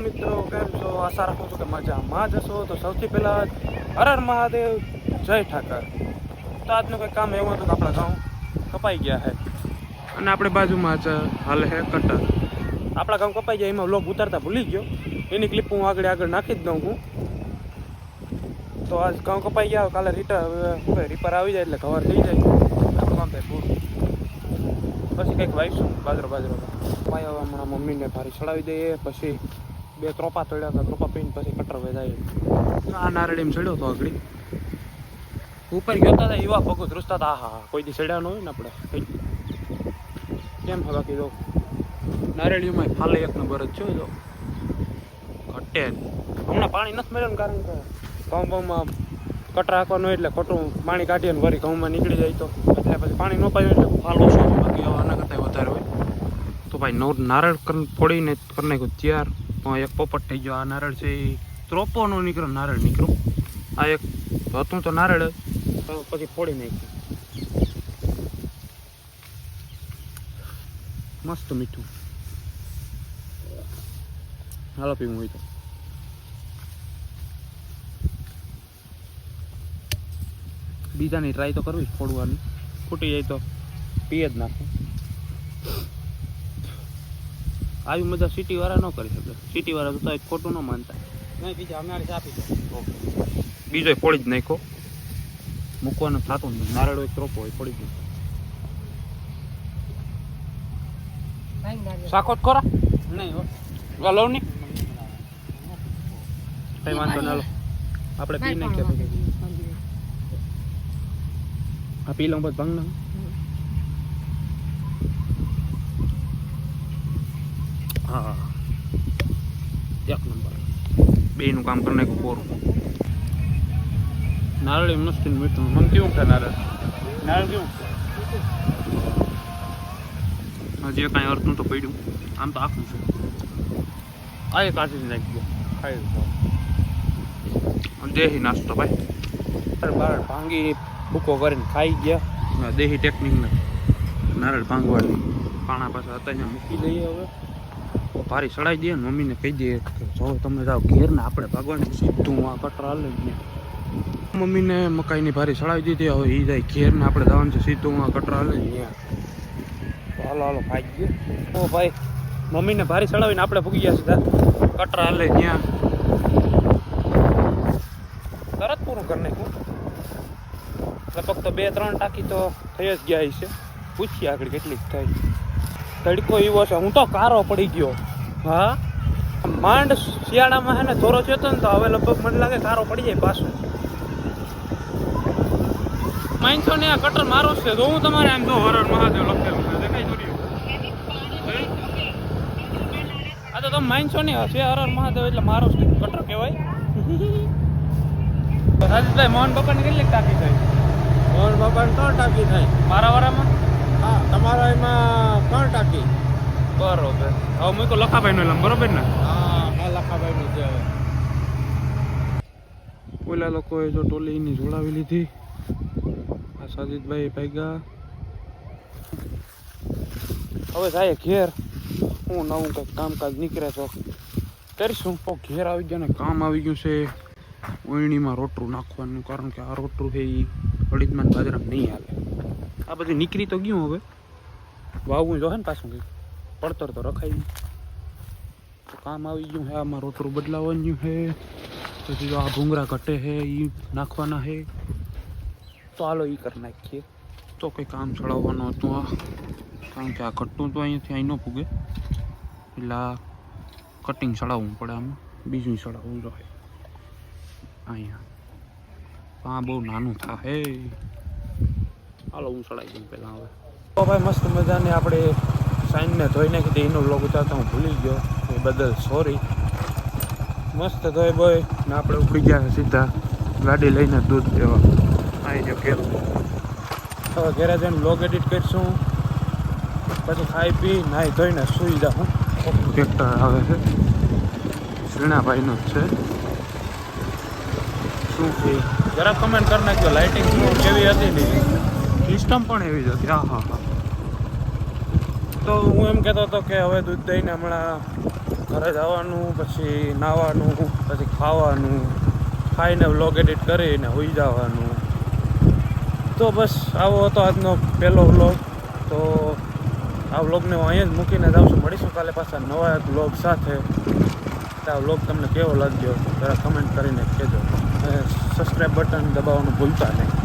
મિત્રો, કેમ છો? આશા રાખું છું કે મજામાં જ હશો. તો સૌથી પહેલાં હર હર મહાદેવ, જય ઠાકર. તો આજનું કંઈક કામ એવું હતું કે આપણા ઘઉં કપાઈ ગયા છે અને આપણે બાજુમાં જ હાલે છે કટર. આપણા ઘઉં કપાઈ ગયા એમાં વ્લોગ ઉતારતા ભૂલી ગયો. એની ક્લિપ હું આગળ નાખી જ દઉં હું. તો આજ ઘઉં કપાઈ ગયા, કાલે રીપર આવી જાય એટલે કવર થઈ જાય, આપણું કામ થાય પૂરું. પછી કંઈક વાવીશું બાજરો વાય હમણાં મમ્મીને ભારી ચડાવી દઈએ. પછી 2 ત્રોપા તોડ્યા હતા, ત્રોપા પીને પછી કટર વેદાય. આ નારળીમાં ચડ્યો હતો આગળ, ઉપર ગયો હતા એવા પગો ધ્રુસતા હતા. હા, કોઈ દી ચડ્યા ન હોય ને આપણે કેમ હવે બાકી તો નારળીઓમાં ફાલે 1 નંબર જ છે. તો ઘટે હમણાં પાણી નથી મળ્યું ને, કારણ કે ઘઉંમાં કટર રાખવાનું એટલે ખોટું પાણી કાઢીએ ને વળી ઘઉંમાં નીકળી જાય. તો એટલે પછી પાણી ન પાયું એટલે ફાલ ઓછો, બાકી આના કરતાં વધારે હોય. તો ભાઈ નારળ ફોડીને કરી નાખ્યું તૈયાર. એક પોપટ થઈ ગયો. આ નારળ છે એ ત્રોપો નો નીકળ્યો, નારળ નીકળ્યો. આ એક હતું તો નારળ પછી ફોડી નાખ્યું. મસ્ત મીઠું. હાલો પીવું હોય તો. બીજાની ટ્રાય તો કરવી ફોડવાની, ફૂટી જાય તો પીએ જ નાખું. આવી મજા સિટી વાળા ન કરી શકે. સિટી વાળા તો ખોટું ન માનતા. નહીં બીજા અમારે આપી દો. બીજો ફોડી જ નાખો, મૂકવાનું થતું નહીં. નારળ એક ત્રોપો હોય ફોડી જ શાખો ખોરા નહીં લો નહીં કઈ વાંધો ના લો. આપણે પી નાખીએ પછી આ પી લઉં બસ ભંગ ના. હા, 1 નંબર. 2 નું કામ કરી નાખ્યું પૂરું. નારળી મસ્ત મીઠું. મમ કેવું છે નારળ કેવું? હજી કાંઈ અર્થનું તો પડ્યું. આમ તો આખું છે. આ એક કાચી નાખી ગયો. ખાઈ દેહી નાસ્તો ભાઈ. બાર ભાંગી ભૂકો કરીને ખાઈ ગયા. દેહી ટેકનિકને નારળ ભાંગવાડી પાણા પાછા હતા ત્યાં મૂકી દઈએ. હવે ભારી ચડાવી દઈએ ને મમ્મીને કહી દઈએ કે જો તમે જાઓ ઘેર ને આપણે ભાગવાનું સીધું આ કટર હાલે જ. મમ્મીને મકાઈની ભારી ચડાવી દીધી. હવે એ જાય ઘેર ને આપણે જવાનું છે સીધું આ કટર હાલે જ. હાલો ભાગી ગયો. ઓ ભાઈ, મમ્મીને ભારી ચડાવીને આપણે ભૂગી ગયા સીધા કટર હાલે ત્યાં. તરત પૂરું કરી નાખ્યું. લગભગ તો 2-3 ટાંકી તો થઈ જ ગયા છે. પૂછીએ આગળ કેટલીક થાય. તડકો એવો છે, હું તો કારો પડી ગયો. હા, માંડ શિયાળામાં છે ને ધોરો થયો હતો ને, તો હવે લગભગ મને લાગે કારો પડી જાય પાછું. માઇન્સો ને આ કટર મારો છે. જો હું તમારે આમ તો હર હર મહાદેવ લખેલું છે, દેખાય દોર્યું. આ તો તમે માઇન્સો ને હશે હર હર મહાદેવ એટલે મારો છે કટર કહેવાય. રાજભાઈ મોહન બાપાની કેટલીક ટાંકી થાય? મોહન બાપાને 3 ટાંકી થાય. મારા વાળામાં? હા, તમારા એમાં 3 ટાંકી. બરોબર. હવે મૂકો લખાભાઈનો એલામ, બરોબર ને? હા, લખાભાઈનું છે. હવે ઓલા લોકોએ જો ટોલીની જોડાવી લીધી. આ સાજીદભાઈ ભાગ્યા. હવે જાય ઘેર. હું નવું કંઈક કામકાજ નીકળે તો કરીશું. તો ઘેર આવી ગયા ને કામ આવી ગયું છે. ઓયણીમાં રોટરું નાખવાનું, કારણ કે આ રોટરું છે એ અડીદમાં બાજરામાં નહીં હાલે. આ બધી નીકળી તો ગયું. હવે વાવવું જો ને પાછું કંઈક પડતર તો રખાઈ ગયું. તો કામ આવી ગયું છે. આમાં રોટરું બદલાવાનું છે. પછી જો આ ભૂંગરા ઘટે છે એ નાખવાના છે. તો હાલો એ કરી નાખીએ. તો કંઈ કામ ચડાવવાનું હતું આ, કારણ કે આ ઘટતું તો અહીંયાથી અહીં ન પૂગે એટલે આ કટિંગ ચડાવવું પડે. આમાં બીજું ચડાવવું જોઈએ અહીંયા. આ બહુ નાનું થાય. હાલો હું ચડાવી દઉં પહેલાં. હવે તો ભાઈ મસ્ત મજાને આપણે સાઈનને ધોઈ નાખી દઈએ. એનો વ્લોગ ઉતારતા હું ભૂલી ગયો, એ બદલ સોરી. મસ્ત ધોઈ બોય ને આપણે ઉપડી ગયા સીધા ગાડી લઈને દૂધ દેવા. આવી જો ઘેર. હવે ઘેરે જઈને વ્લોગ એડિટ કરીશું. પછી ખાઈ પી નાહી ધોઈને સૂઈ જાઉં. ટ્રેક્ટર આવે છે, શ્રીણાભાઈનું જ છે. શું છે જરા કમેન્ટ કરી નાખજો. લાઇટિંગ કેવી હતી ને, સિસ્ટમ પણ એવી જ હતી. હા. તો હું એમ કહેતો હતો કે હવે દૂધ દઈને હમણાં ઘરે જવાનું, પછી નાહવાનું, પછી ખાવાનું, ખાઈને વ્લોગ એડિટ કરીને હોઈ જવાનું. તો બસ આવો હતો આજનો પહેલો વ્લોગ. તો આ વ્લોગને હું અહીંયા જ મૂકીને જાઉં છું. મળીશું કાલે પાછા નવા એક વ્લોગ સાથે. આ વ્લોગ તમને કેવો લાગ્યો જરા કમેન્ટ કરીને કહેજો. સબસ્ક્રાઈબ બટન દબાવવાનું ભૂલતા નહીં.